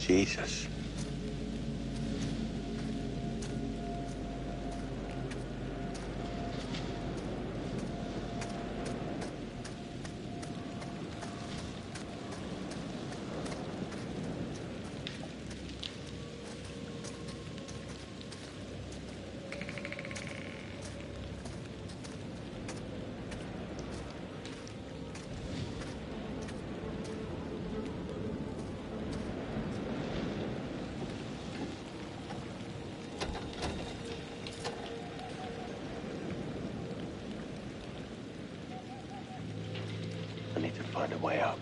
Jesus. I need to find a way out.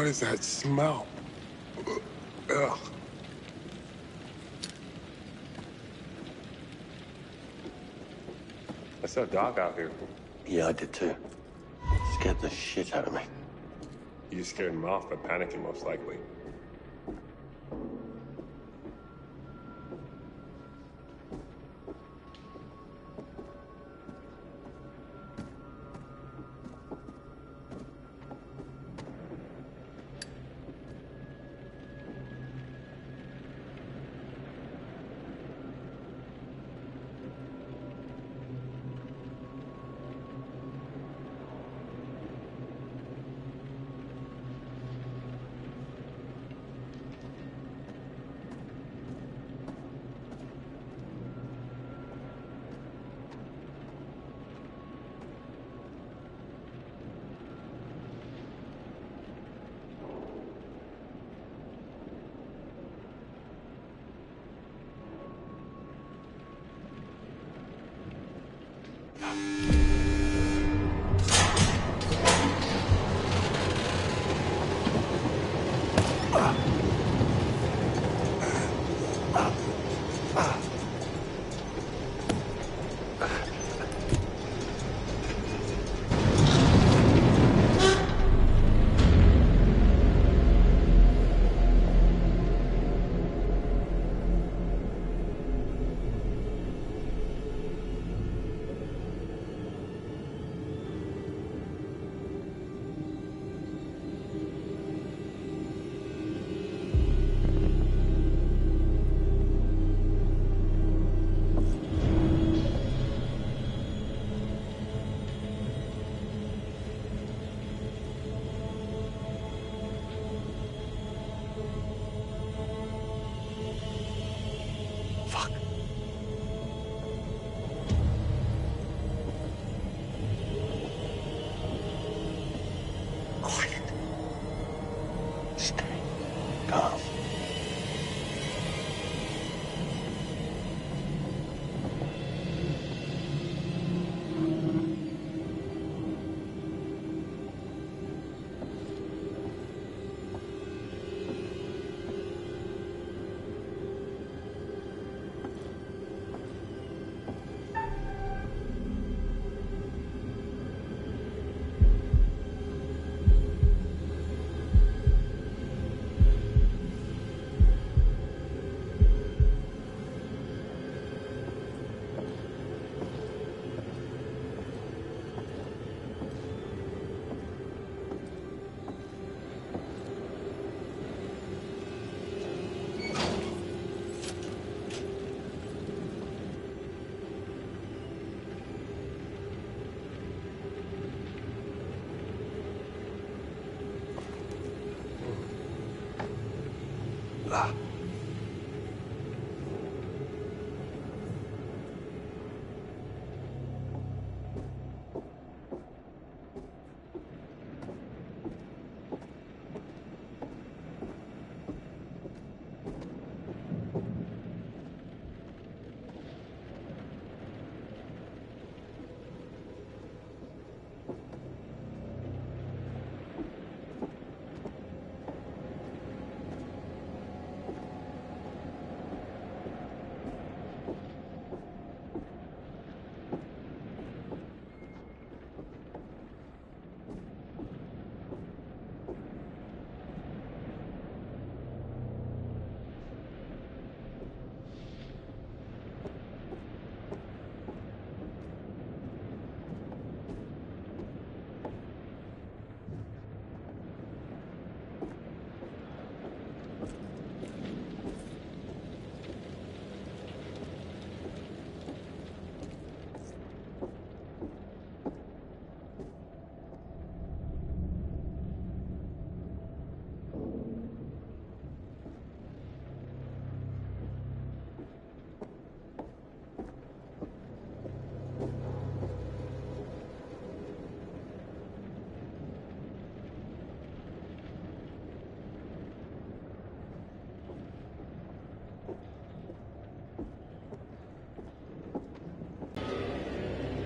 What is that smell? Ugh. I saw Doc out here. Yeah, I did too. Scared the shit out of me. You scared him off by panicking, most likely.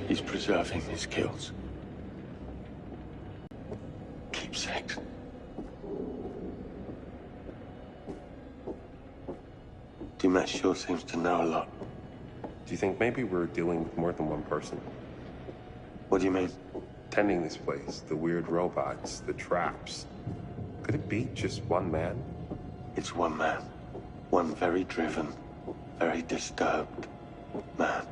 He's preserving his kills. Keepsakes. Dimash sure seems to know a lot. Do you think maybe we're dealing with more than one person? What do you mean? Tending this place, the weird robots, the traps. Could it be just one man? It's one man. One very driven, very disturbed man.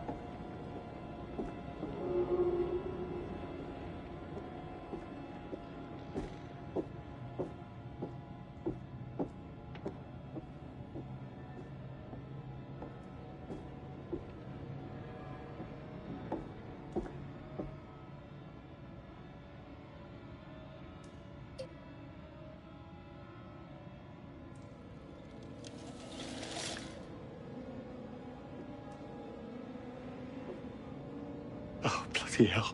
Oh, bloody hell.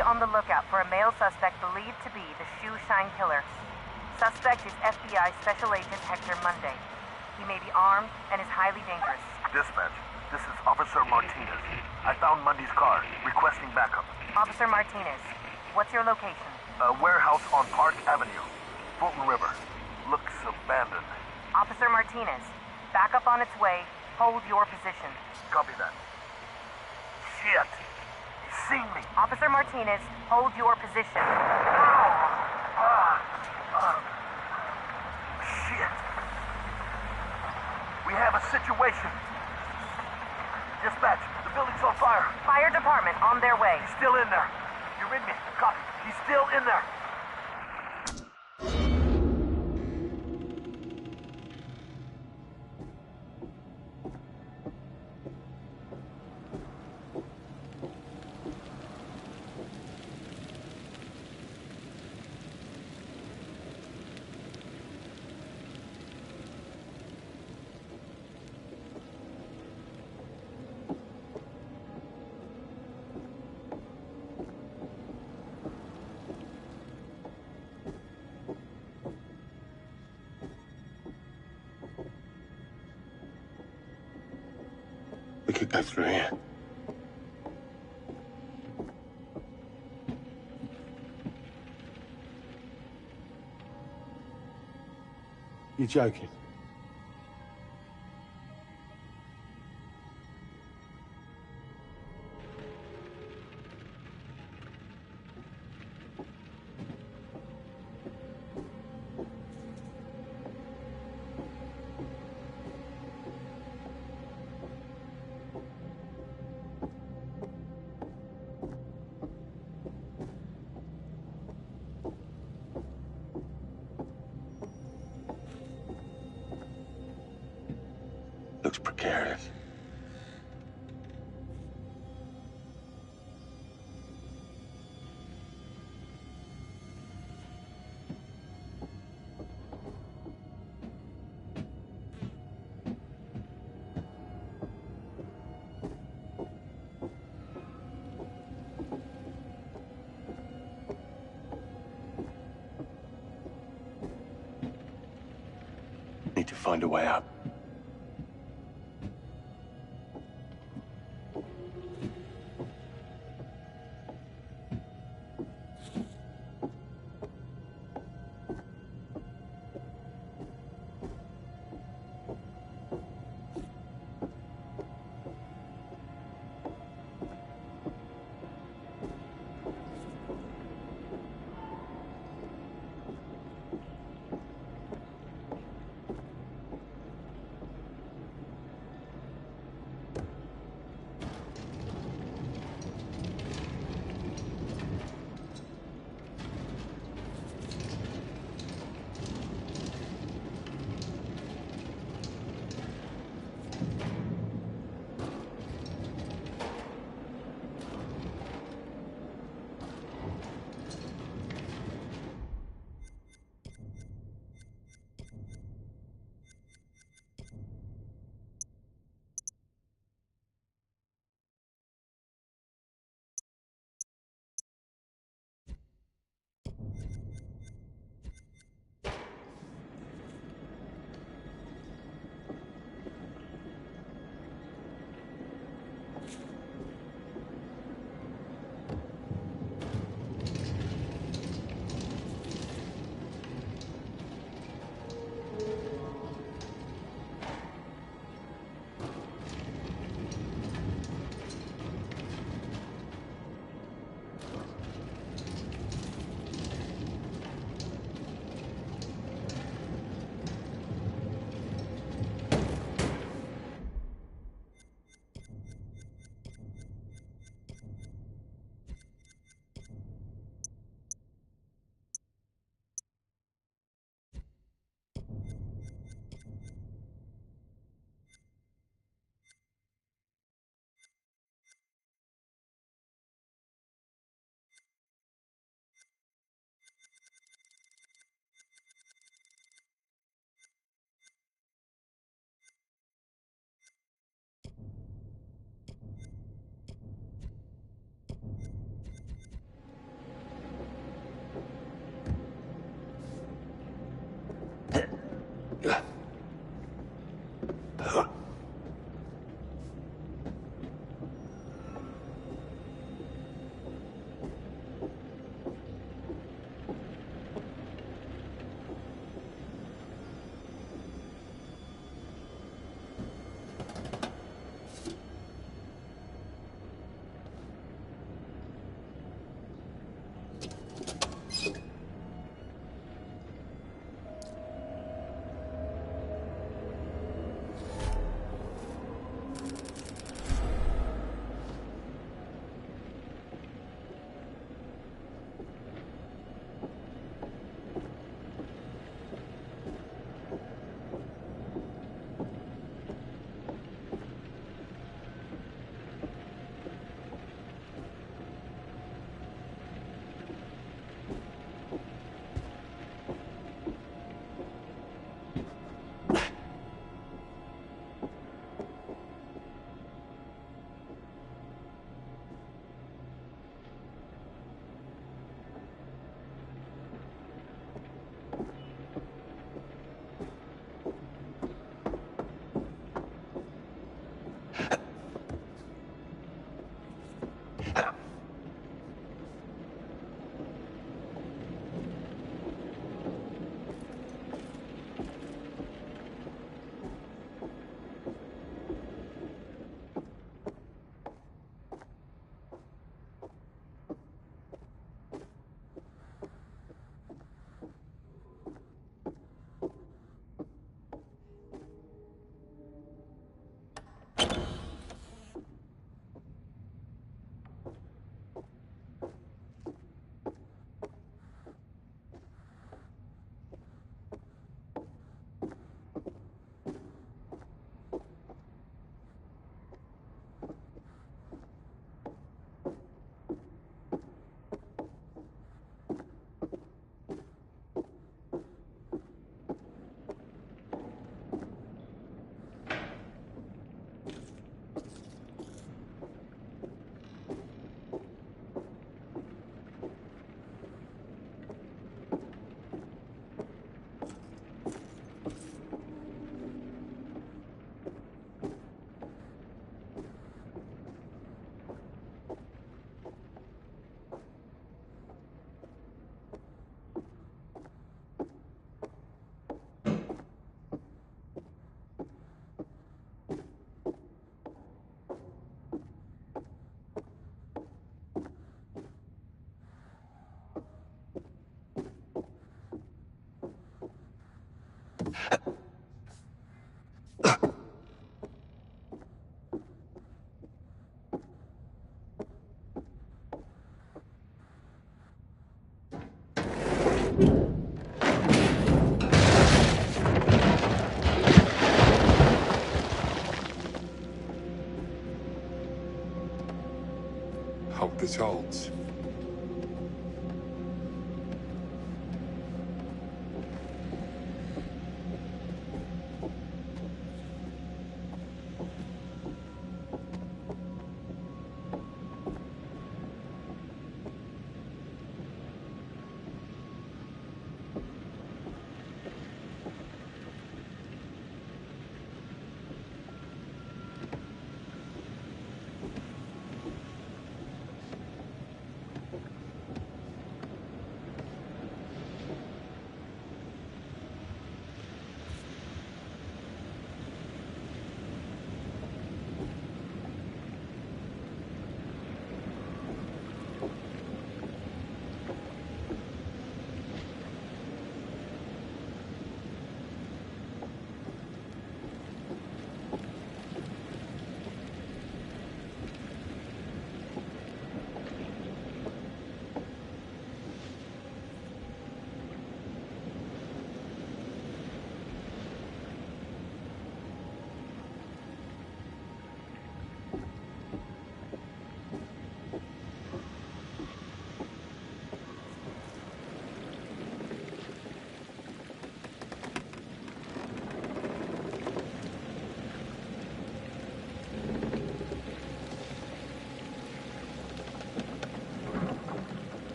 On the lookout for a male suspect believed to be the Shoe Shine Killer. Suspect is FBI Special Agent Hector Monday. He may be armed and is highly dangerous. Dispatch, this is Officer Martinez. I found Mundy's car, requesting backup. Officer Martinez, what's your location? A warehouse on Park Avenue, Fulton River. Looks abandoned. Officer Martinez, backup on its way. Hold your position. Copy that. Shit! Seen me. Officer Martinez, hold your position. Shit. We have a situation. Dispatch, the building's on fire. Fire department on their way. He's still in there. You read me? Copy. He's still in there. We could go through here. You're joking. to find a way out. Hope this holds.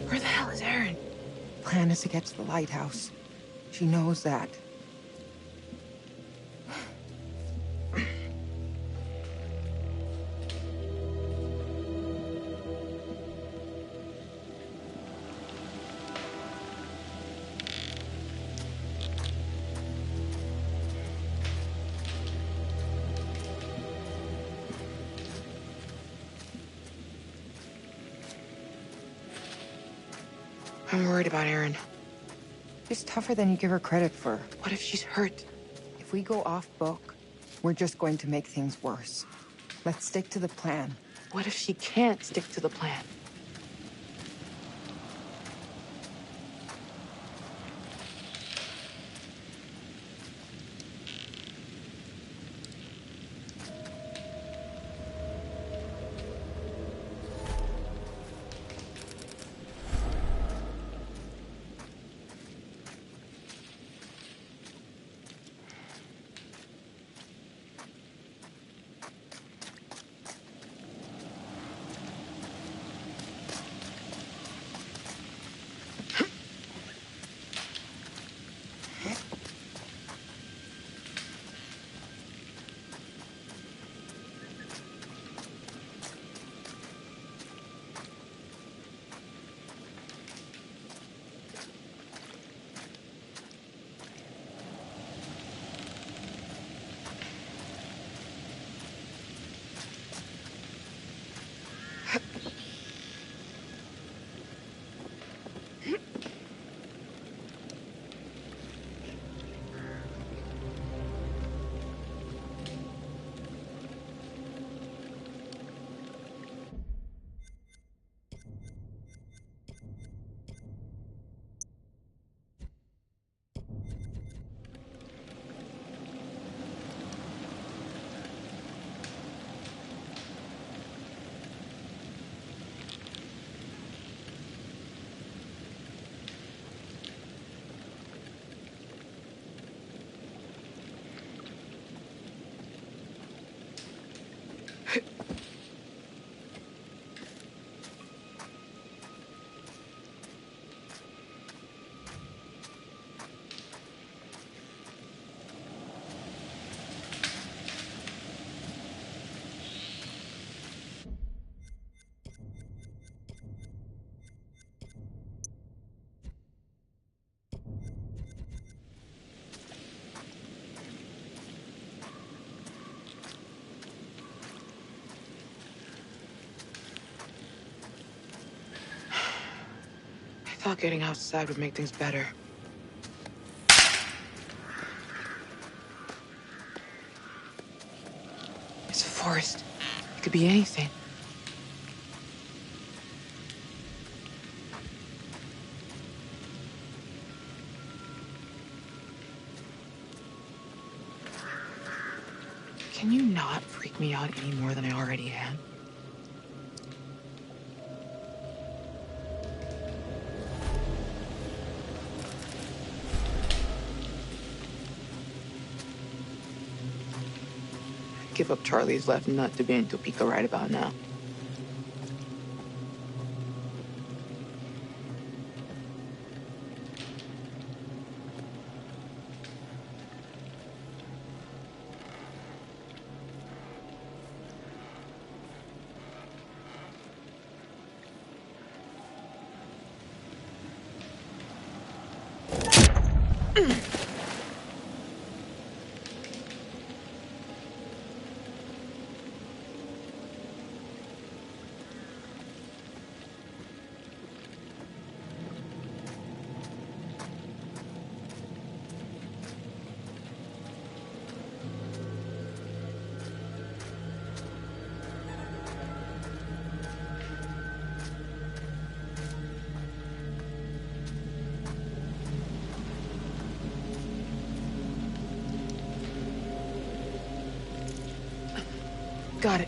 Where the hell is Erin? Plan is to get to the lighthouse. She knows that. I'm worried about Erin. She's tougher than you give her credit for. What if she's hurt? If we go off book, we're just going to make things worse. Let's stick to the plan. What if she can't stick to the plan? I thought getting outside would make things better. It's a forest. It could be anything. Can you not freak me out any more than I already am? Give up Charlie's left nut to be in Topeka right about now. Got it.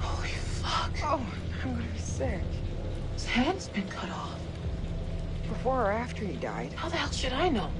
Holy fuck. Oh, I'm gonna be sick. His hand's been cut off. Before or after he died? How the hell should I know?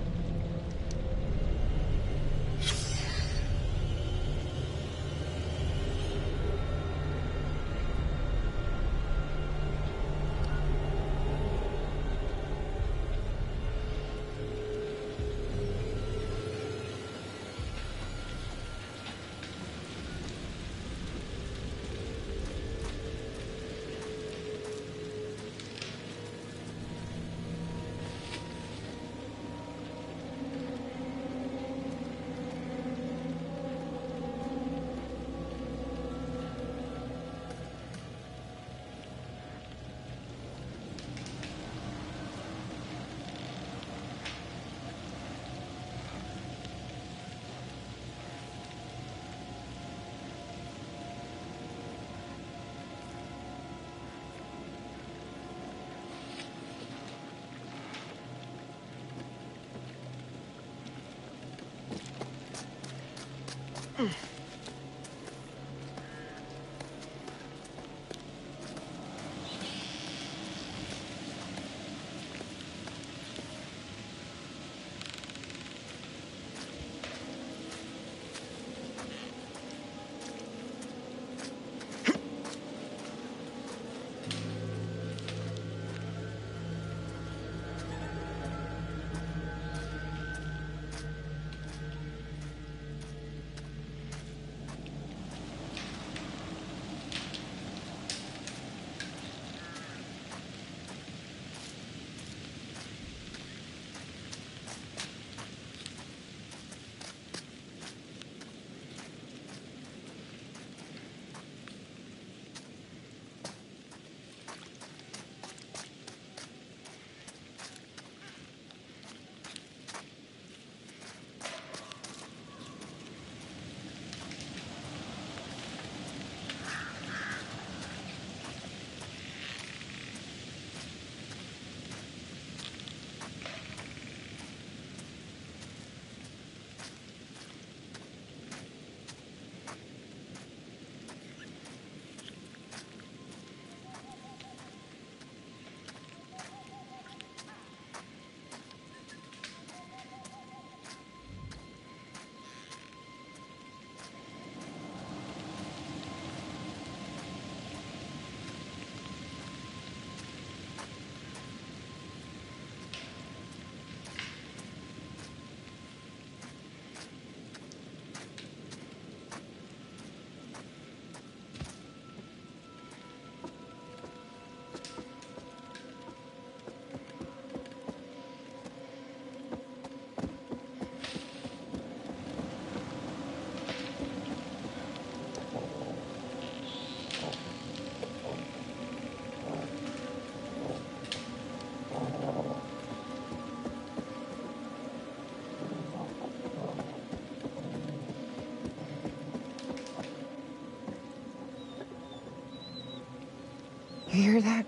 You hear that?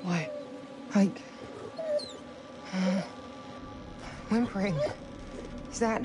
What? Like... whimpering. Is that...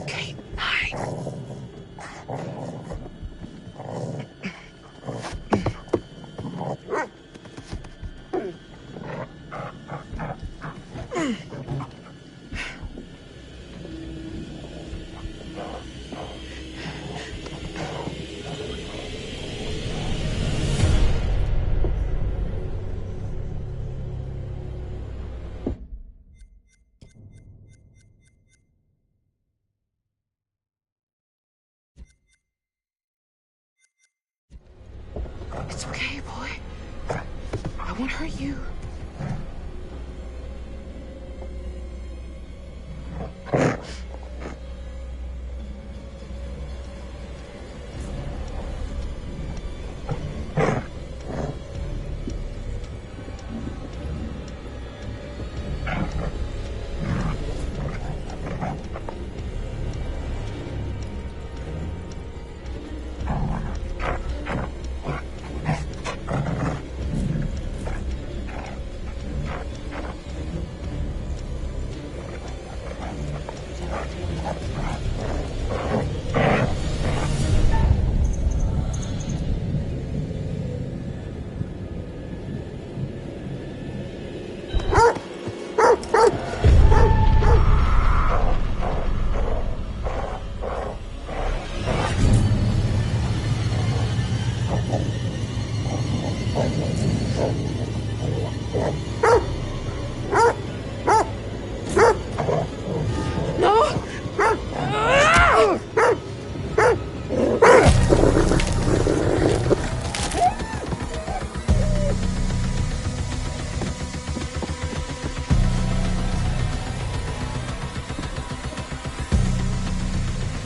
Okay, hide. It's okay, boy. I won't hurt you.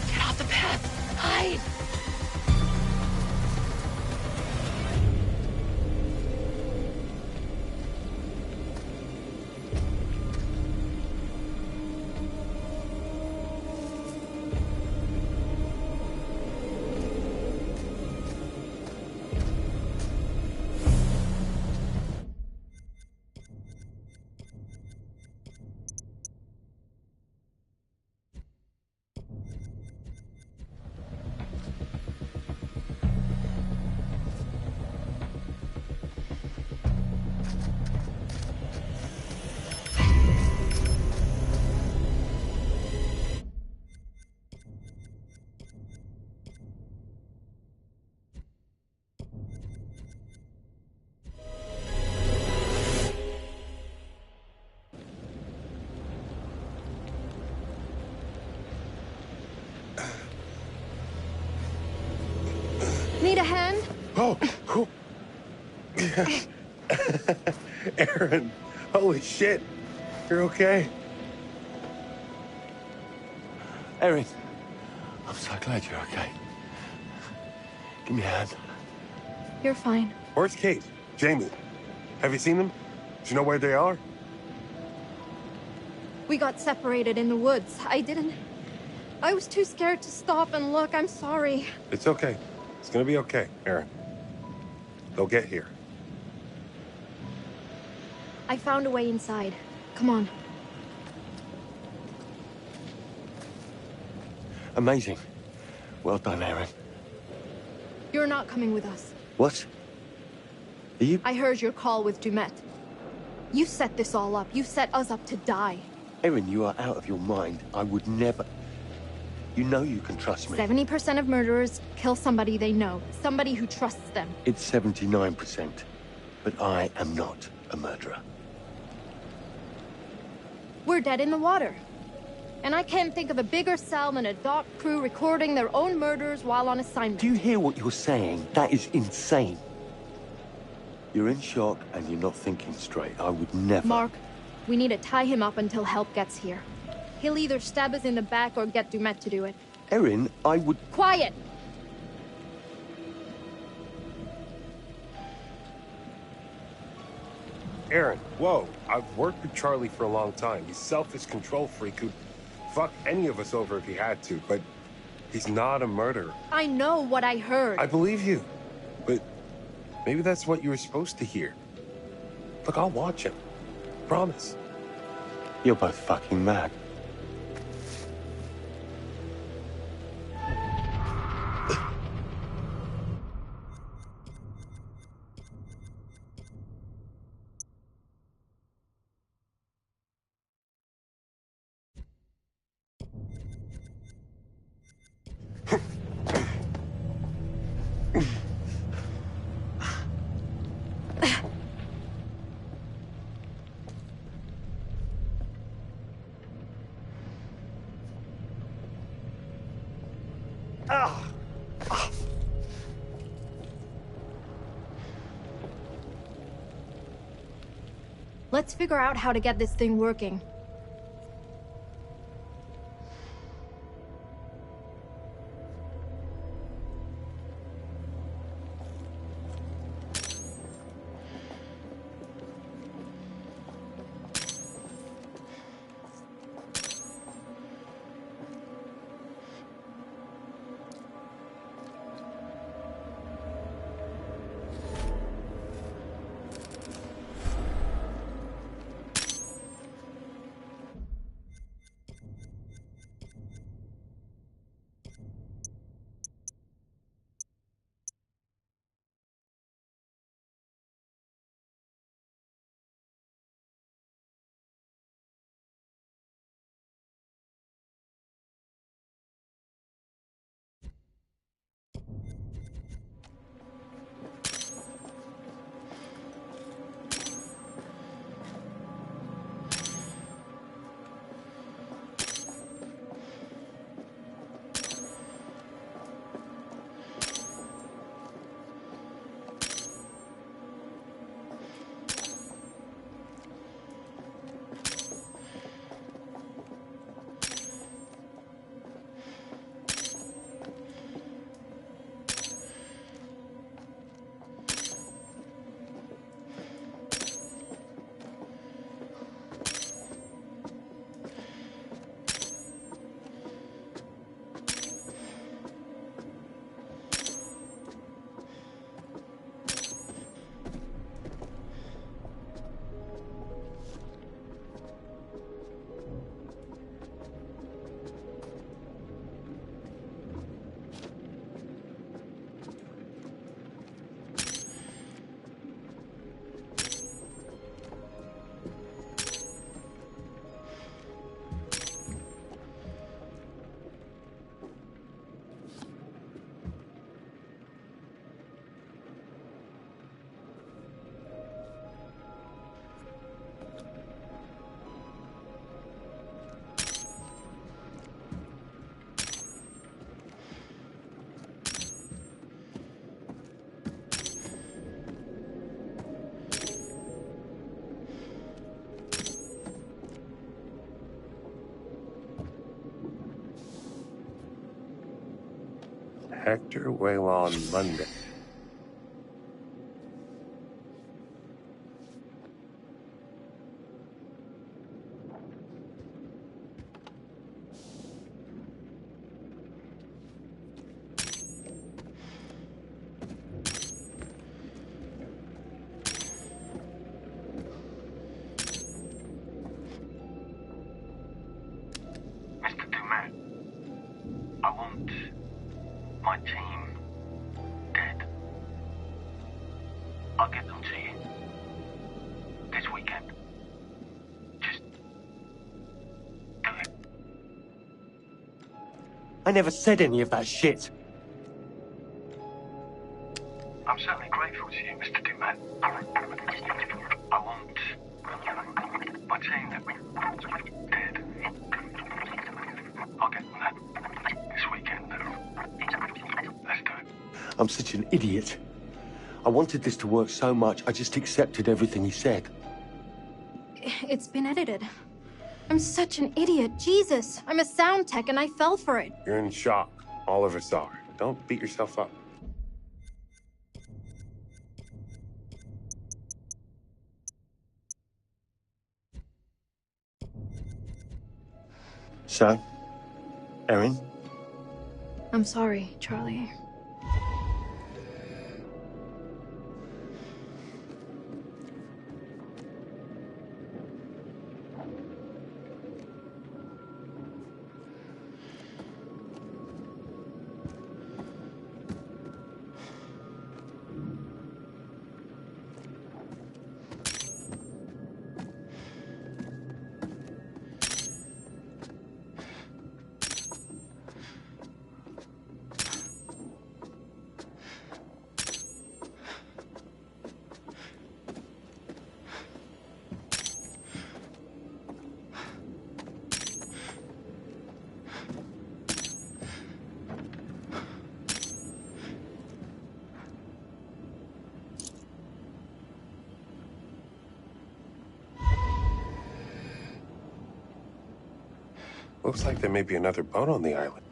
Get off the path. Hide. Need a hand? Oh, oh. Aaron, holy shit. You're okay? Erin, I'm so glad you're okay. Give me a hand. You're fine. Where's Kate? Jamie? Have you seen them? Do you know where they are? We got separated in the woods. I was too scared to stop and look. I'm sorry. It's okay. It's gonna be okay, Aaron. They'll get here. I found a way inside. Come on. Amazing. Well done, Erin. You're not coming with us. What? Are you... I heard your call with Dumet. You set this all up. You set us up to die. Erin, you are out of your mind. I would never... You know you can trust me. 70% of murderers kill somebody they know. Somebody who trusts them. It's 79%. But I am not a murderer. We're dead in the water. And I can't think of a bigger sell than a dock crew recording their own murders while on assignment. Do you hear what you're saying? That is insane. You're in shock and you're not thinking straight. I would never... Mark, We need to tie him up until help gets here. He'll either stab us in the back or get Dumet to do it. Erin, I would... Quiet! Aaron, whoa. I've worked with Charlie for a long time. He's a selfish control freak who'd fuck any of us over if he had to, but he's not a murderer. I know what I heard. I believe you, but maybe that's what you were supposed to hear. Look, I'll watch him. Promise. You're both fucking mad. Let's figure out how to get this thing working. Hector Waylon Monday. Mr. Dumet, I want my team dead. I'll get them to you this weekend. Just do it. I never said any of that shit. I'm certainly grateful to you, Mr. Dumet. I want my team dead. I'll get them that this weekend. Let's do it. I'm such an idiot. I wanted this to work so much, I just accepted everything he said. It's been edited. I'm such an idiot. Jesus, I'm a sound tech and I fell for it. You're in shock. All of us are. Don't beat yourself up. So, Erin? I'm sorry, Charlie. Looks like there may be another boat on the island.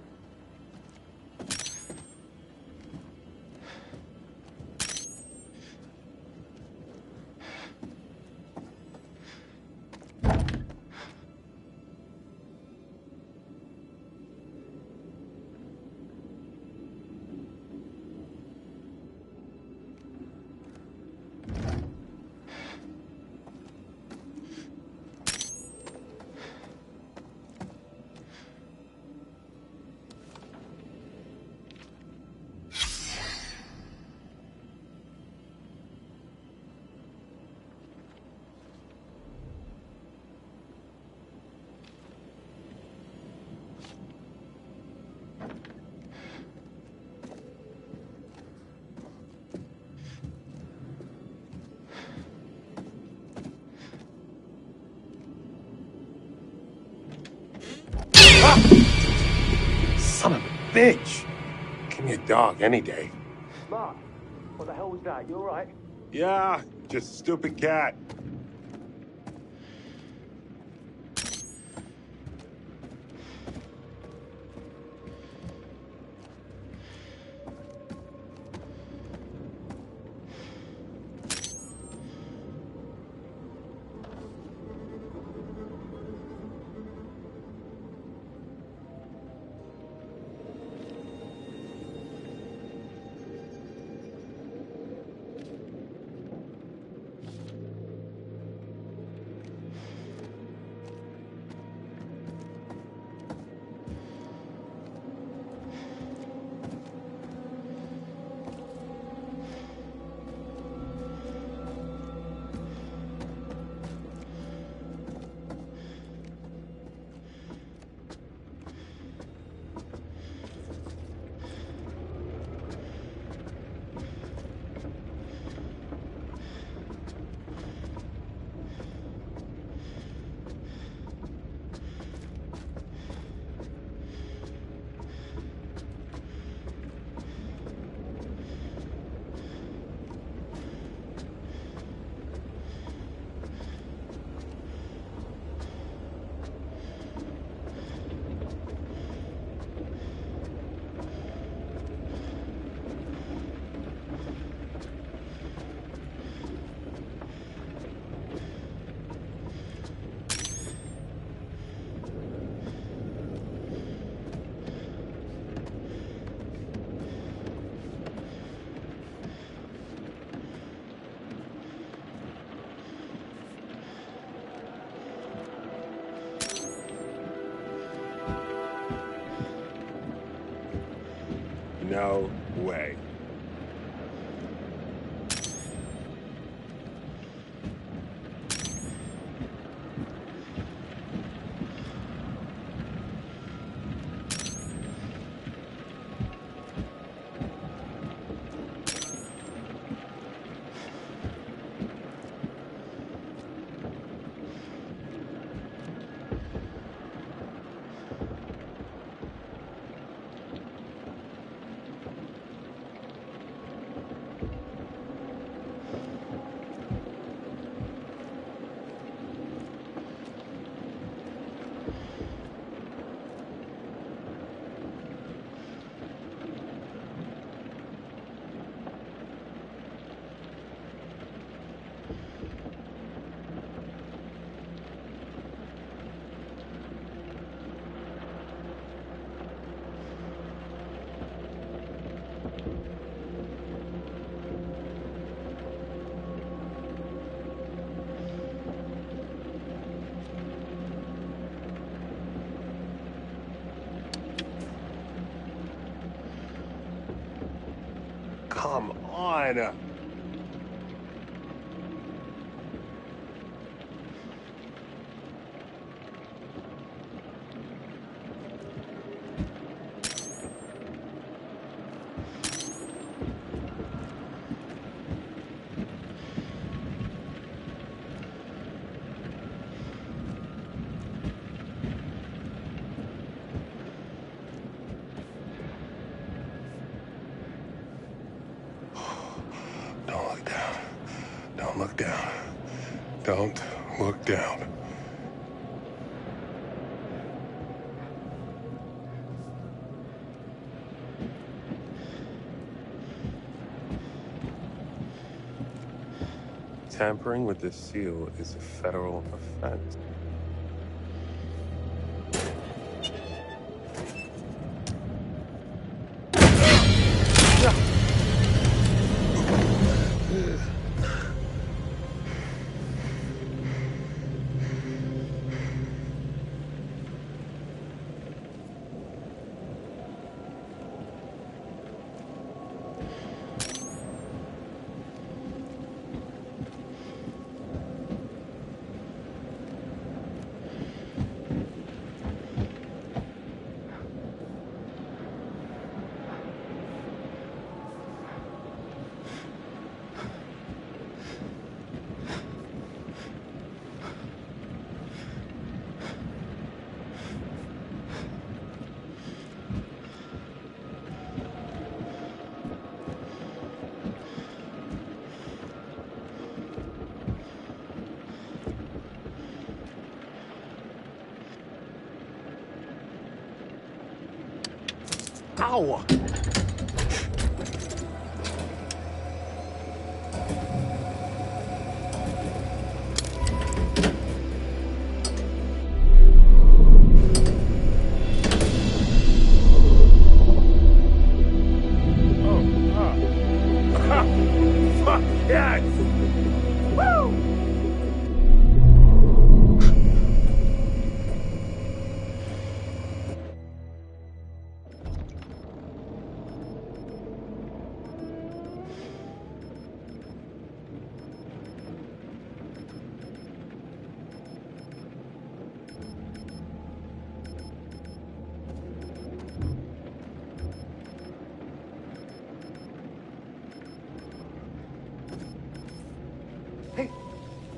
Son of a bitch! Give me a dog any day. Mark, what the hell was that? You alright? Yeah, just a stupid cat. No way. on. Don't look down. Don't look down. Don't look down. Tampering with the seal is a federal offense. Ow! Fuck yes! Woo!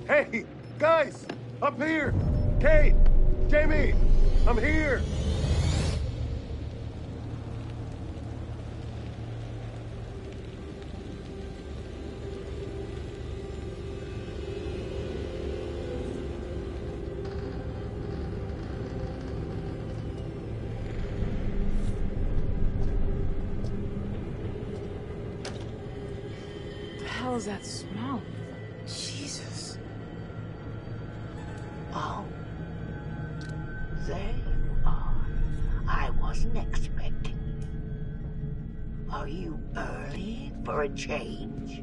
Hey, guys, up here! Kate, Jamie, I'm here! What the hell is that smell? Jesus. Oh. There you are. I wasn't expecting you. Are you early for a change?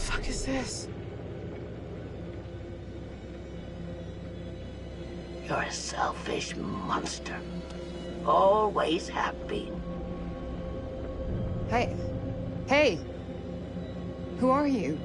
What is this? You're a selfish monster. Always have been. Hey. Hey. Who are you?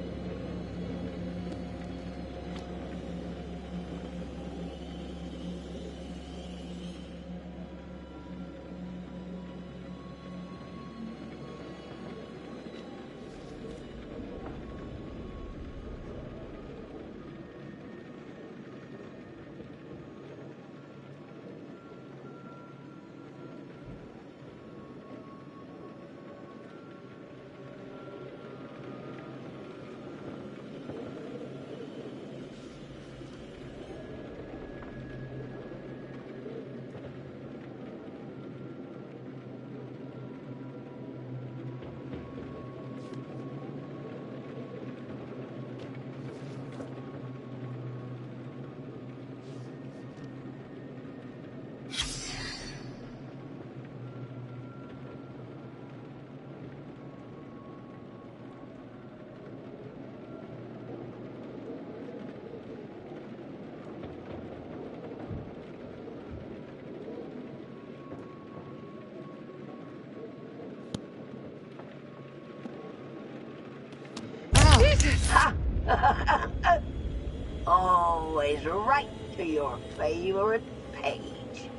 Always right to your favorite page.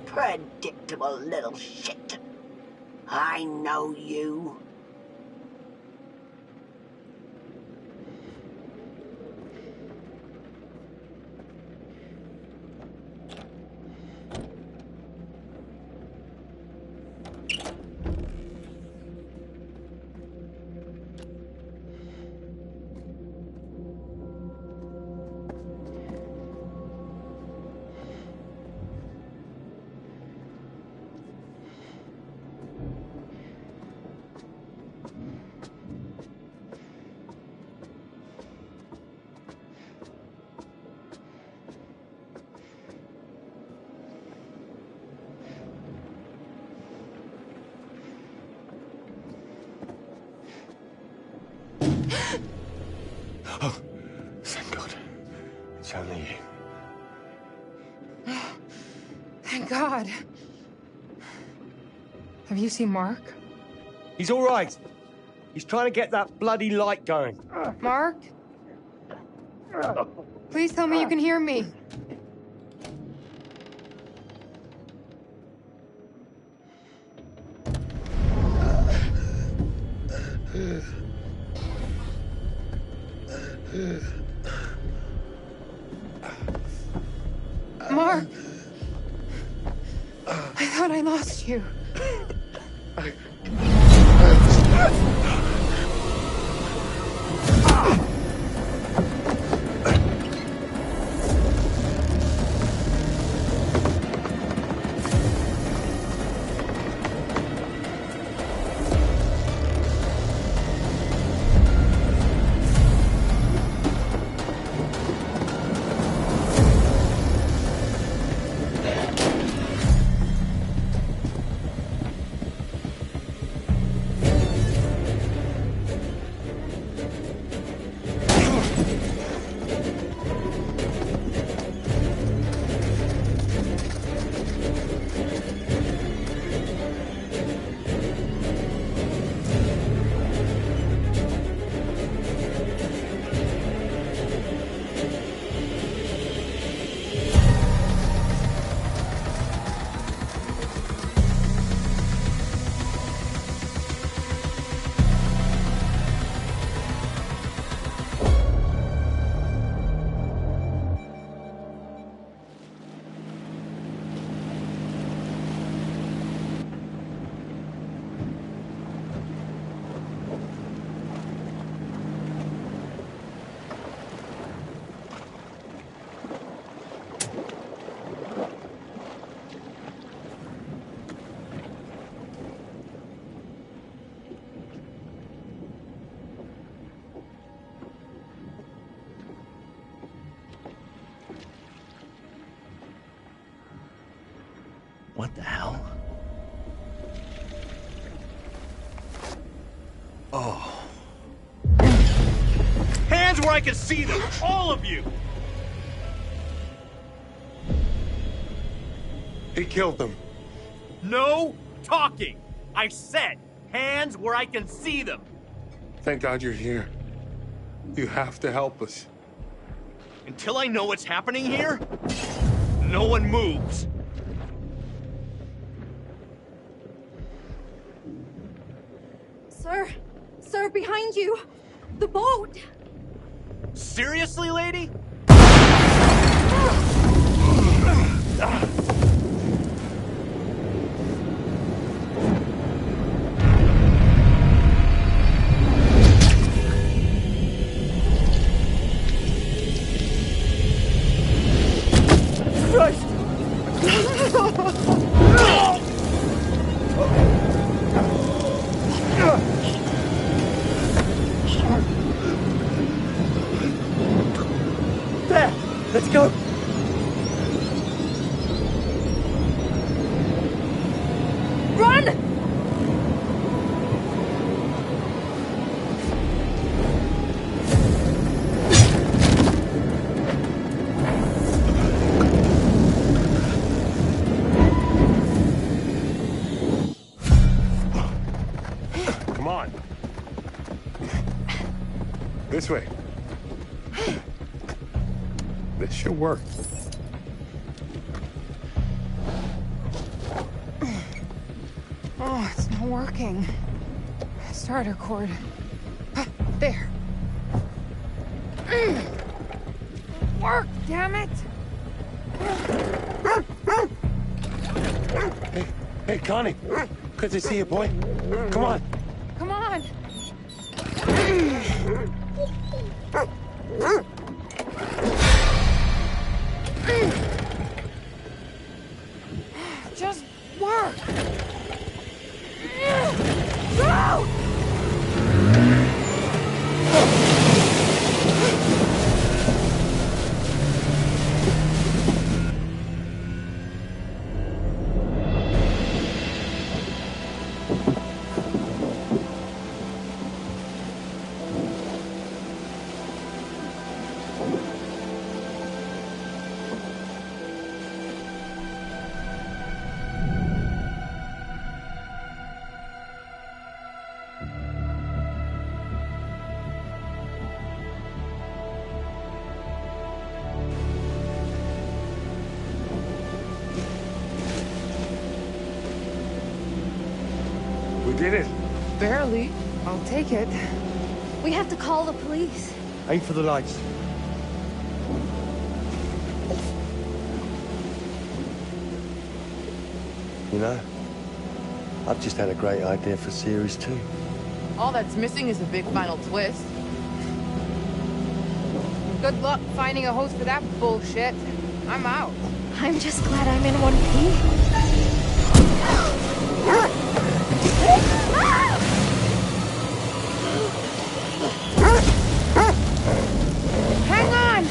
Predictable little shit. I know you. Oh, thank God. It's only you. Thank God. Have you seen Mark? He's all right. He's trying to get that bloody light going. Mark? Please tell me you can hear me. Mark! I thought I lost you. What the hell? Oh. Hands where I can see them! All of you! He killed them. No talking! I said, hands where I can see them! Thank God you're here. You have to help us. Until I know what's happening here, no one moves. Sir! Sir, behind you! The boat! Seriously, lady? Christ! There! Let's go! Run! Come on. This way. This should work. Oh, it's not working. Starter cord. There. Work, damn it! Hey, Connie. Good to see you, boy. Come on. Come on! Just work! Go! We did it. Barely. I'll take it. We have to call the police. Aim for the lights. You know, I've just had a great idea for series 2. All that's missing is a big final twist. Good luck finding a host for that bullshit. I'm out. I'm just glad I'm in one piece. Hang on!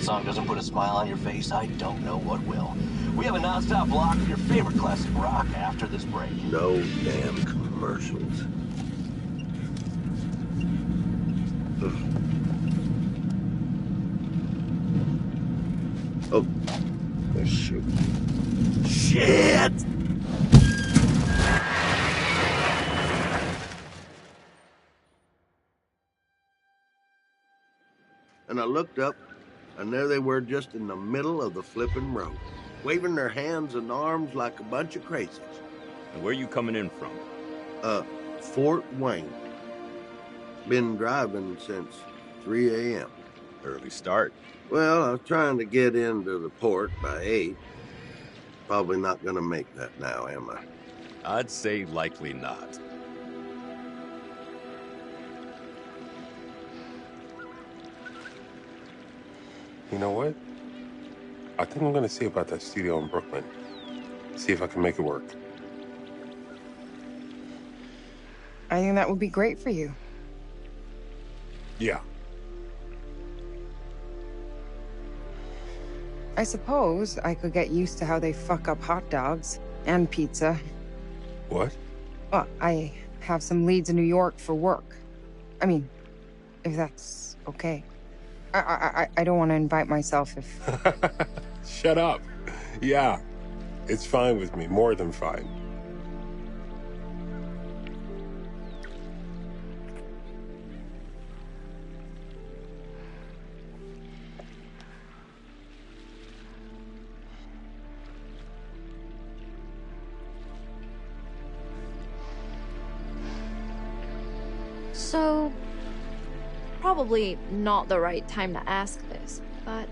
that song doesn't put a smile on your face, I don't know what will. We have a non-stop block of your favorite classic rock after this break. No damn commercials. Oh, shoot. Shit! And I looked up, and there they were just in the middle of the flipping road, waving their hands and arms like a bunch of crazies. And where are you coming in from? Fort Wayne. Been driving since 3 a.m. Early start. Well, I was trying to get into the port by 8. Probably not gonna make that now, am I? I'd say likely not. You know what? I think I'm gonna see about that studio in Brooklyn. See if I can make it work. I think that would be great for you. Yeah. I suppose I could get used to how they fuck up hot dogs and pizza. What? Well, I have some leads in New York for work. I mean, if that's okay. I don't want to invite myself if... Shut up. Yeah, it's fine with me, more than fine. So, probably not the right time to ask this, but...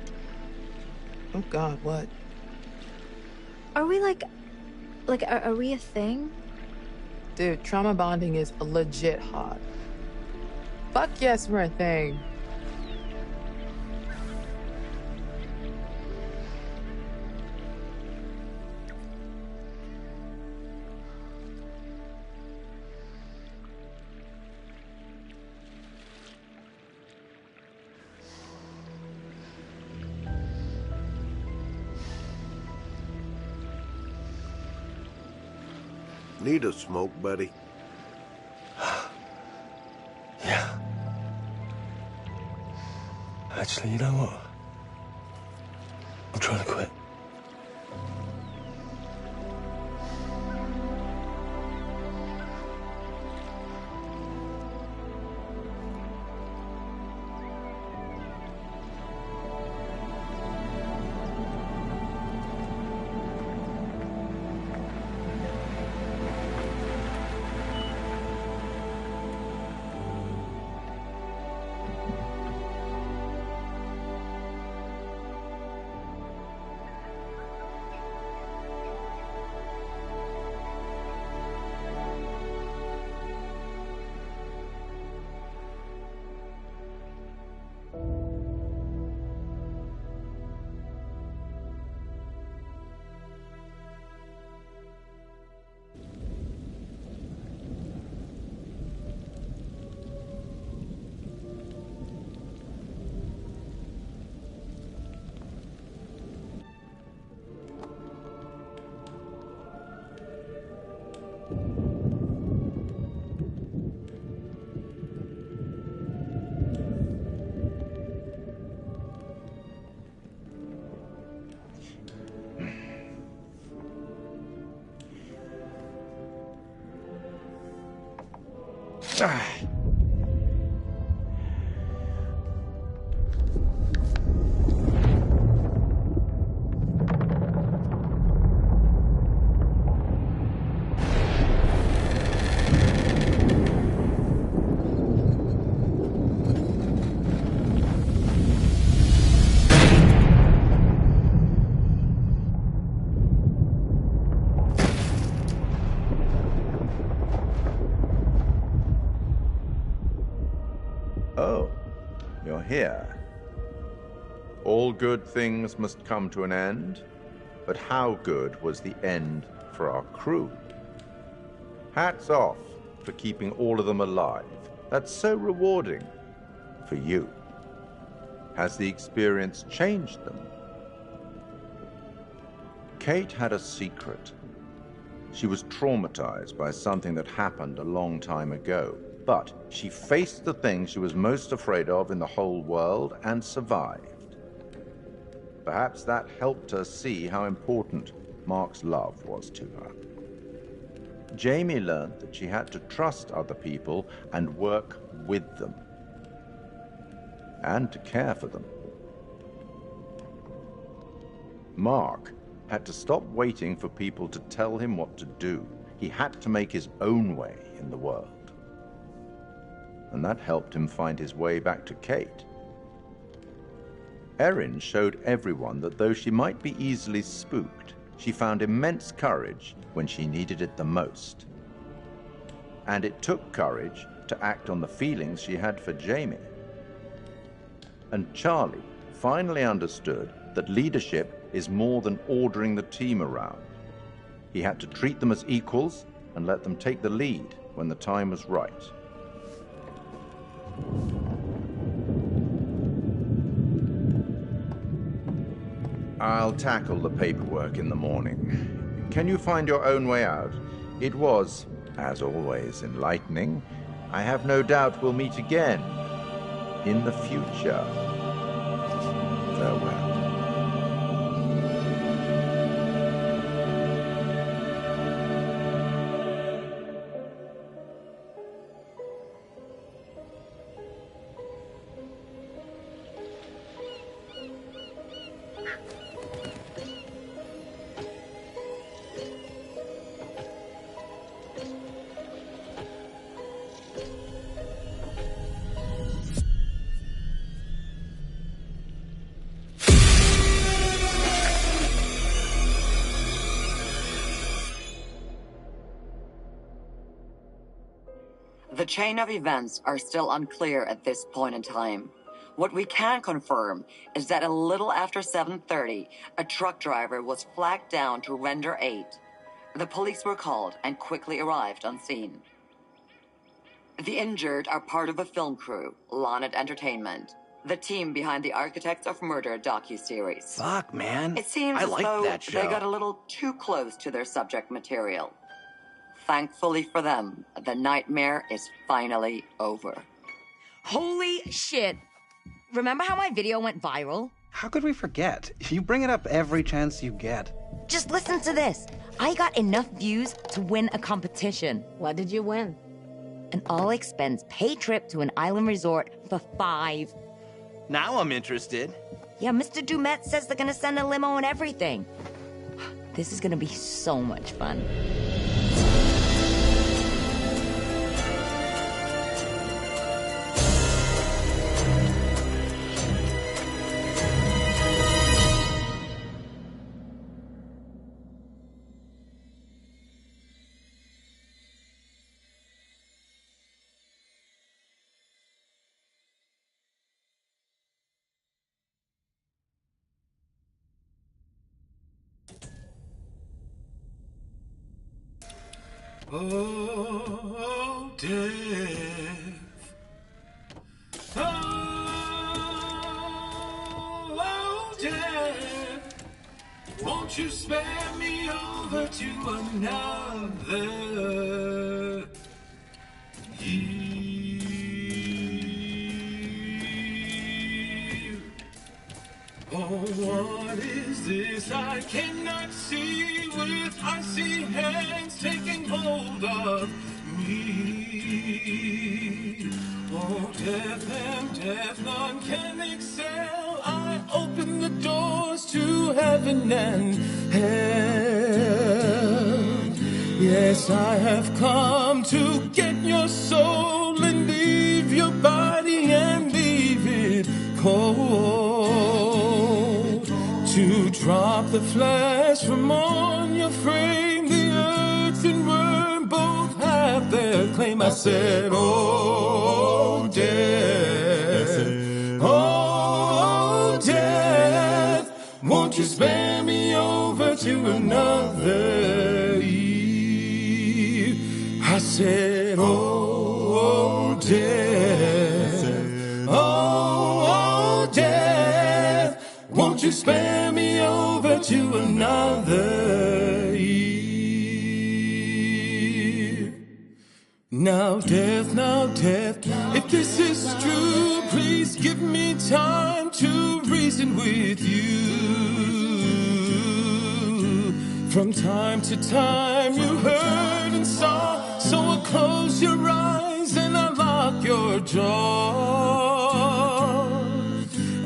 Oh God, what? Are we are we a thing? Dude, trauma bonding is legit hot. Fuck yes, we're a thing. Need a smoke, buddy? Yeah. Actually, you know what? I'm trying to quit. Oh, you're here. All good things must come to an end, but how good was the end for our crew? Hats off for keeping all of them alive. That's so rewarding for you. Has the experience changed them? Kate had a secret. She was traumatized by something that happened a long time ago, but she faced the thing she was most afraid of in the whole world and survived. Perhaps that helped her see how important Mark's love was to her. Jamie learned that she had to trust other people and work with them, and to care for them. Mark had to stop waiting for people to tell him what to do. He had to make his own way in the world. And that helped him find his way back to Kate. Erin showed everyone that though she might be easily spooked, she found immense courage when she needed it the most. And it took courage to act on the feelings she had for Jamie. And Charlie finally understood that leadership is more than ordering the team around. He had to treat them as equals and let them take the lead when the time was right. I'll tackle the paperwork in the morning. Can you find your own way out? It was, as always, enlightening. I have no doubt we'll meet again in the future. Farewell. The chain of events are still unclear at this point in time. What we can confirm is that a little after 7:30, a truck driver was flagged down to render aid. The police were called and quickly arrived on scene. The injured are part of a film crew, Lonnet Entertainment, the team behind the Architects of Murder docuseries. Fuck, man. It seems I as like though that show. they got a little too close to their subject material. Thankfully for them, the nightmare is finally over. Holy shit. Remember how my video went viral? How could we forget? You bring it up every chance you get. Just listen to this. I got enough views to win a competition. What did you win? An all-expense paid trip to an island resort for 5. Now I'm interested. Yeah, Mr. Dumet says they're gonna send a limo and everything. This is gonna be so much fun. Oh, death. Oh, death. Won't you spare me over to another year? Oh, what is this I cannot see with icy hands taking hold of me? Oh, death and death, none can excel. I open the doors to heaven and hell. Yes, I have come to get your soul and leave your body and leave it cold. To drop the flesh from on your frame, the earth and worm both have their claim. I said, oh, death, oh, death, won't you spare me over to another year? I said, oh, death, oh, death, won't you spare me over to another year? Now death, if this is true, please give me time to reason with you. From time to time you heard and saw, so I'll close your eyes and I'll lock your jaw.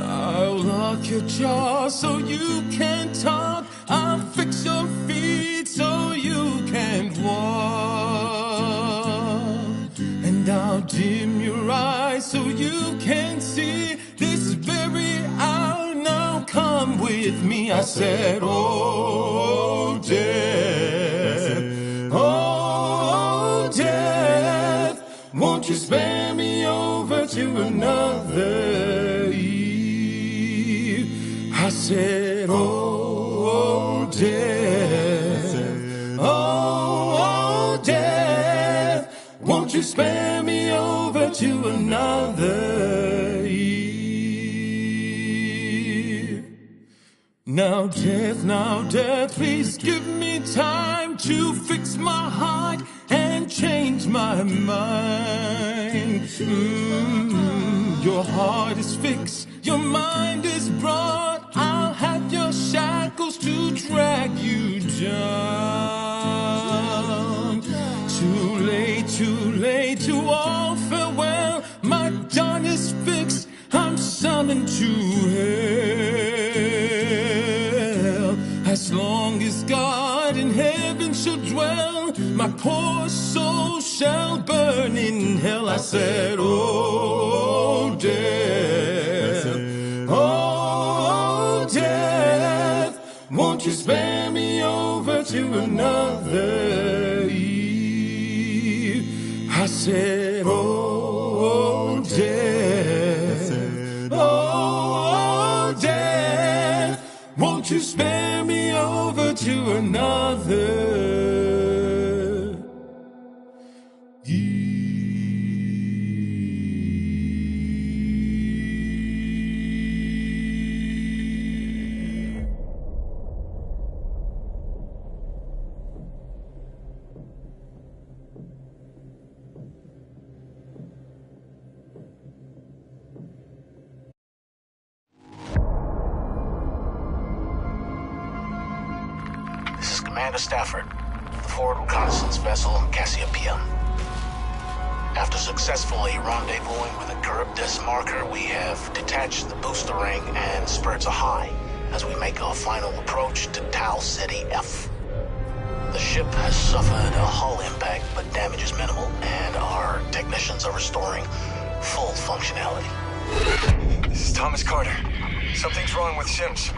I'll lock your jaw so you can't talk. I'll fix your feet so you can't walk. And I'll dim your eyes so you can see this very hour. Now come with me, I said, oh, death, oh, death, won't you spare me over to another eve? I said, oh, death, oh, death, won't you spare me over to another eve? Now death, please give me time to fix my heart and change my mind. Your heart is fixed, your mind is broad. I'll have your shackles to drag you down. Too late to all farewell. My dawn is fixed, I'm summoned to hell. As long as God in heaven shall dwell, my poor soul shall burn in hell. I said, oh, death, oh, death, won't you spare me over to another eve? I said, oh, death, oh, death, won't you spare me over to another Commander Stafford, the forward reconnaissance vessel Cassiopeia. After successfully rendezvousing with a Charybdis marker, we have detached the booster ring and spurts are high as we make our final approach to Tau Ceti F. The ship has suffered a hull impact, but damage is minimal, and our technicians are restoring full functionality. This is Thomas Carter. Something's wrong with Sims.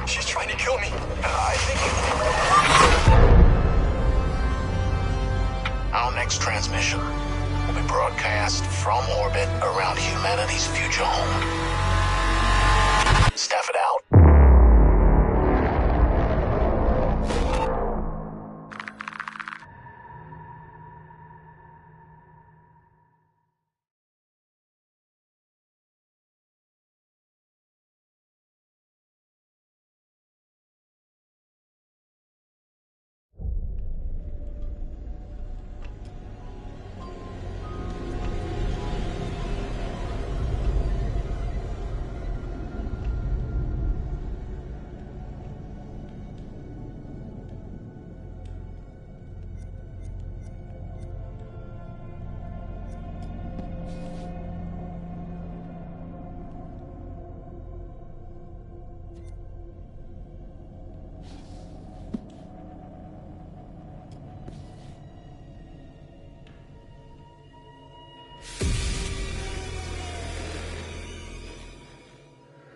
She's trying to kill me. I think... Our next transmission will be broadcast from orbit around humanity's future home. Stafford out.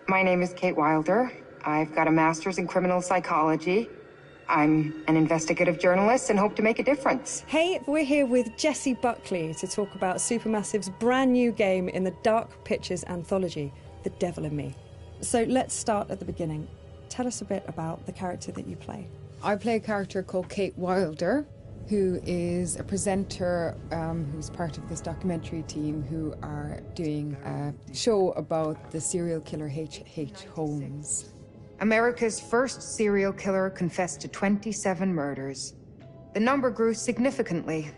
My name is Kate Wilder. I've got a master's in criminal psychology. I'm an investigative journalist and hope to make a difference. Hey, we're here with Jessie Buckley to talk about Supermassive's brand new game in the Dark Pictures anthology, The Devil in Me. So let's start at the beginning. Tell us a bit about the character that you play. I play a character called Kate Wilder. who is a presenter who's part of this documentary team who are doing a show about the serial killer H.H. Holmes. America's first serial killer confessed to 27 murders. The number grew significantly.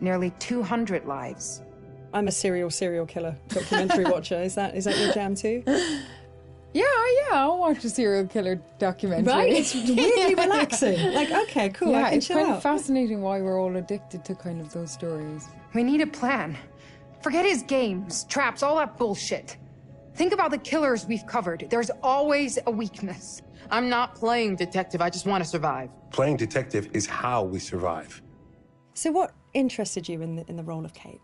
Nearly 200 lives. I'm a serial killer documentary watcher. Is that your jam too? Yeah, I'll watch a serial killer documentary. Right? It's weirdly relaxing. Like, okay, cool, Yeah, I can it's chill kind out. of fascinating why we're all addicted to kind of those stories. We need a plan. Forget his games, traps, all that bullshit. Think about the killers we've covered. There's always a weakness. I'm not playing detective. I just want to survive. Playing detective is how we survive. So what interested you in the role of Kate?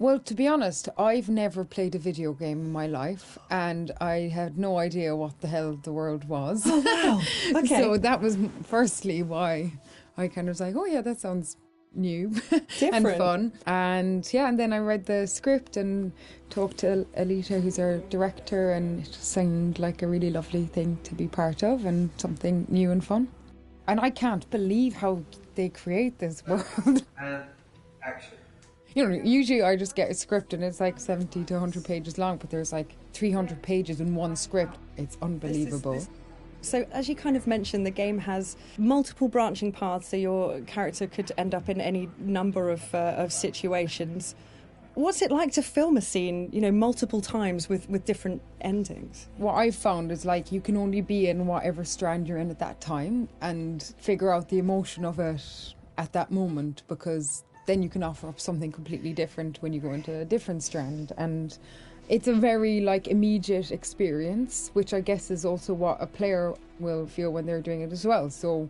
Well, to be honest, I've never played a video game in my life, and I had no idea what the hell the world was. Oh, wow. Okay. So that was firstly why I kind of was like, oh yeah, that sounds new and fun. And yeah, and then I read the script and talked to Alita, who's our director, and it just seemed like a really lovely thing to be part of and something new and fun. And I can't believe how they create this world. Action. You know, usually I just get a script and it's like 70 to 100 pages long, but there's like 300 pages in one script. It's unbelievable. So, as you kind of mentioned, the game has multiple branching paths, so your character could end up in any number of situations. What's it like to film a scene, you know, multiple times with different endings? What I've found is like you can only be in whatever strand you're in at that time and figure out the emotion of it at that moment, because then you can offer up something completely different when you go into a different strand. And it's a very like immediate experience, which I guess is also what a player will feel when they're doing it as well. So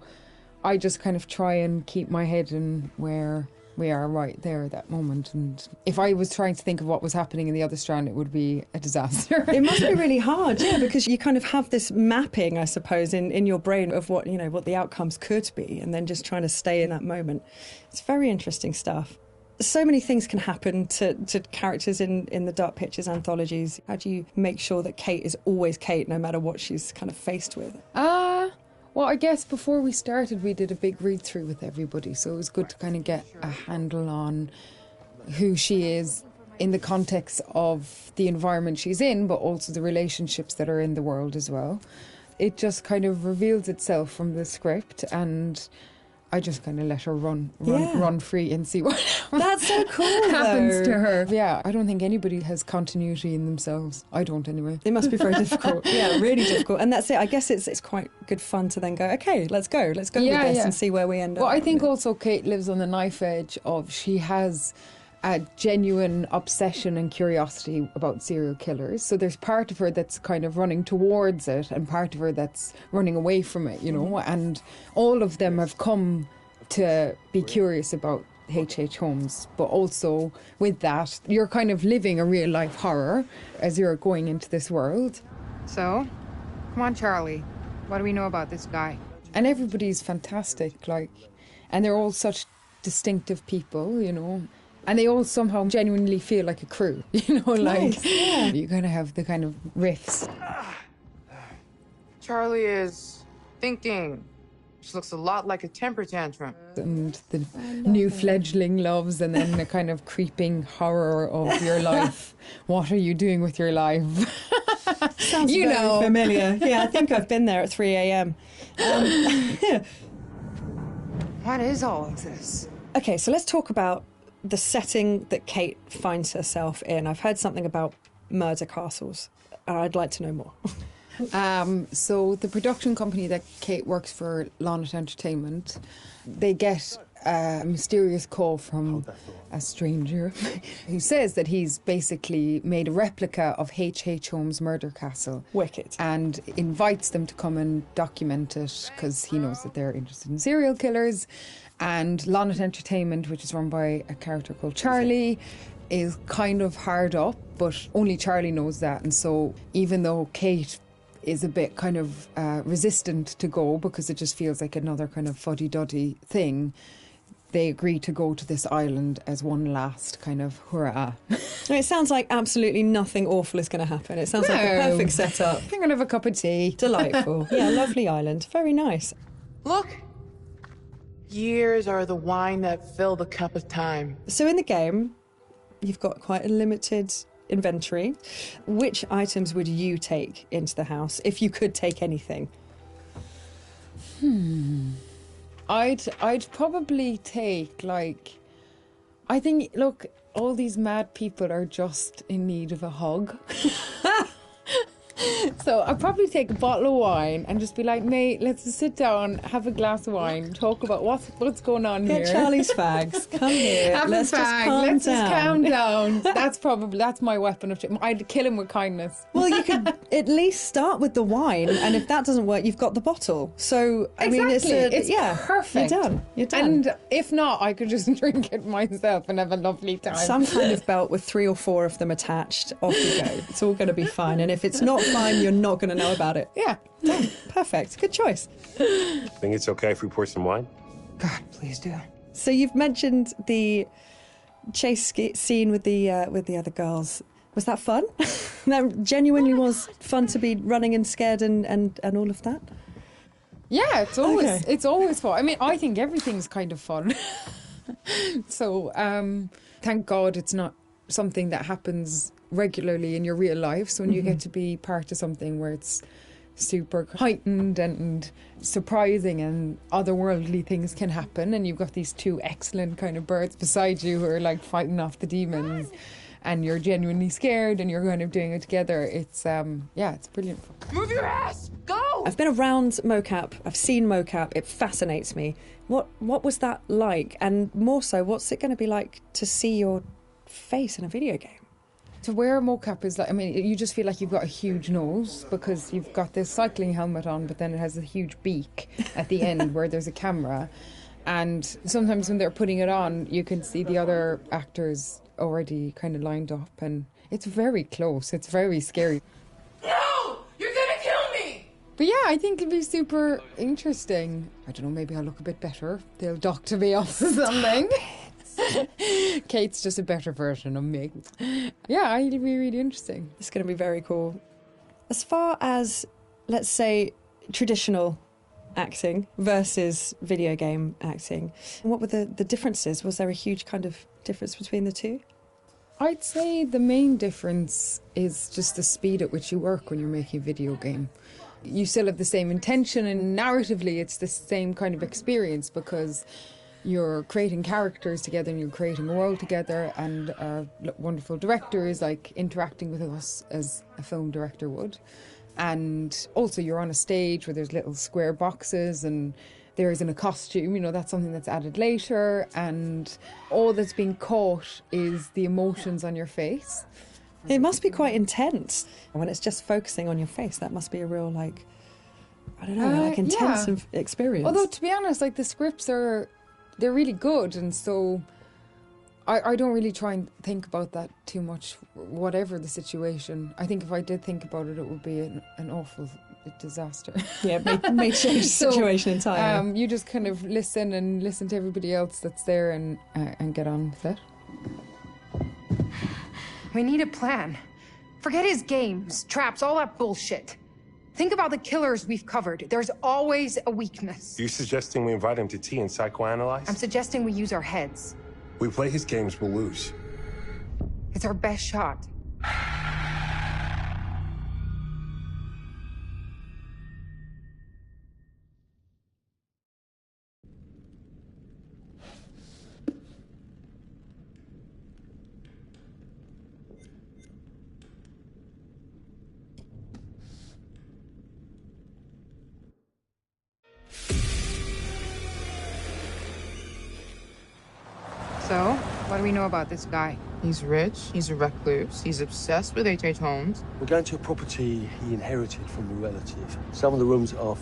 I just kind of try and keep my head in where we are right there at that moment. And if I was trying to think of what was happening in the other strand, it would be a disaster. It must be really hard, yeah, because you kind of have this mapping, I suppose, in your brain of what, you know, what the outcomes could be, and then just trying to stay in that moment. It's very interesting stuff. So many things can happen to characters in the Dark Pictures anthologies. How do you make sure that Kate is always Kate, no matter what she's kind of faced with? Well, I guess before we started, we did a big read-through with everybody, so it was good to kind of get a handle on who she is in the context of the environment she's in, but also the relationships that are in the world as well. It just kind of reveals itself from the script, and I just kind of let her run free and see what That's so cool, happens to her. Yeah, I don't think anybody has continuity in themselves. I don't anyway. It must be very difficult. Yeah, really difficult. And that's it. I guess it's quite good fun to then go, okay, let's go with this and see where we end up. Well, I think also Kate lives on the knife edge of she has a genuine obsession and curiosity about serial killers. So there's part of her that's kind of running towards it and part of her that's running away from it, you know, and all of them have come to be curious about H.H. Holmes, but also with that, you're kind of living a real life horror as you're going into this world. So, come on, Charlie. What do we know about this guy? And everybody's fantastic, like, and they're all such distinctive people, you know. And they all somehow genuinely feel like a crew, you know, like you kind of have the kind of riffs. Charlie is thinking. She looks a lot like a temper tantrum. And the new fledgling loves, and then the kind of creeping horror of your life. What are you doing with your life? Sounds very familiar. Yeah, I think I've been there at 3 a.m. What is all of this? Okay, so let's talk about the setting that Kate finds herself in. I've heard something about murder castles. I'd like to know more. So the production company that Kate works for, Lonnet Entertainment, they get a mysterious call from a stranger who says that he's basically made a replica of H.H. Holmes' murder castle. Wicked. And invites them to come and document it because he knows that they're interested in serial killers. And Lonnet Entertainment, which is run by a character called Charlie, is kind of hard up, but only Charlie knows that. And so even though Kate is a bit kind of resistant to go because it just feels like another kind of fuddy-duddy thing, they agree to go to this island as one last kind of hurrah. It sounds like absolutely nothing awful is going to happen. It sounds like a perfect setup. I'm going to have a cup of tea. Delightful. Yeah, lovely island. Very nice. Look! Years are the wine that fill the cup of time. So in the game, you've got quite a limited inventory. Which items would you take into the house if you could take anything? I'd probably take, like, I think, look, all these mad people are just in need of a hug. So I'd probably take a bottle of wine and just be like, mate, let's just sit down, have a glass of wine, talk about what's going on here. Get Charlie's fags. Come here. Have Let's a just fag. calm Let's down. just calm down. That's my weapon of choice. I'd kill him with kindness. Well, you could at least start with the wine, and if that doesn't work, you've got the bottle. So, I mean, it's perfect. You're done. You're done. And if not, I could just drink it myself and have a lovely time. Some kind of belt with 3 or 4 of them attached. Off you go. It's all going to be fine. And if it's not fine, you're not going to know about it. Yeah. Done. Perfect. Good choice. Think it's okay if we pour some wine? God, please do. So you've mentioned the chase scene with the other girls. Was that fun? That genuinely was fun to be running and scared and all of that? Yeah, it's always fun. I mean, I think everything's kind of fun. So, thank God it's not something that happens regularly in your real life. So when you get to be part of something where it's super heightened and surprising and otherworldly things can happen, and you've got these 2 excellent kind of birds beside you who are like fighting off the demons, and you're genuinely scared and you're kind of doing it together, it's it's brilliant. Move your ass! Go! I've been around mocap. I've seen mocap. It fascinates me. What was that like? And more so, what's it going to be like to see your face in a video game? To wear a mocap is like, I mean, you just feel like you've got a huge nose because you've got this cycling helmet on, but then it has a huge beak at the end where there's a camera. And sometimes when they're putting it on, you can see the other actors already kind of lined up, and it's very close. It's very scary. No! You're gonna kill me! But yeah, I think it'll be super interesting. I don't know, maybe I'll look a bit better. They'll doctor me off or something. Kate's just a better version of me. Yeah, it'll be really interesting. It's going to be very cool. As far as, let's say, traditional acting versus video game acting, what were the differences? Was there a huge kind of difference between the two? I'd say the main difference is just the speed at which you work when you're making a video game. You still have the same intention, and narratively it's the same kind of experience because you're creating characters together and you're creating a world together, and our wonderful director is like interacting with us as a film director would. And also you're on a stage where there's little square boxes and there isn't a costume, that's something that's added later, and all that's being caught is the emotions on your face. It must be quite intense when it's just focusing on your face. That must be a real, intense experience. Although, to be honest, the scripts they're really good, and so I don't really try and think about that too much, whatever the situation. I think if I did think about it, it would be an awful disaster. Yeah, may change the situation entirely. You just kind of listen to everybody else that's there and get on with it. We need a plan. Forget his games, traps, all that bullshit. Think about the killers we've covered. There's always a weakness. You suggesting we invite him to tea and psychoanalyze? I'm suggesting we use our heads. We play his games, we'll lose. It's our best shot. So, what do we know about this guy? He's rich, he's a recluse, he's obsessed with H.H. Holmes. We're going to a property he inherited from a relative. Some of the rooms are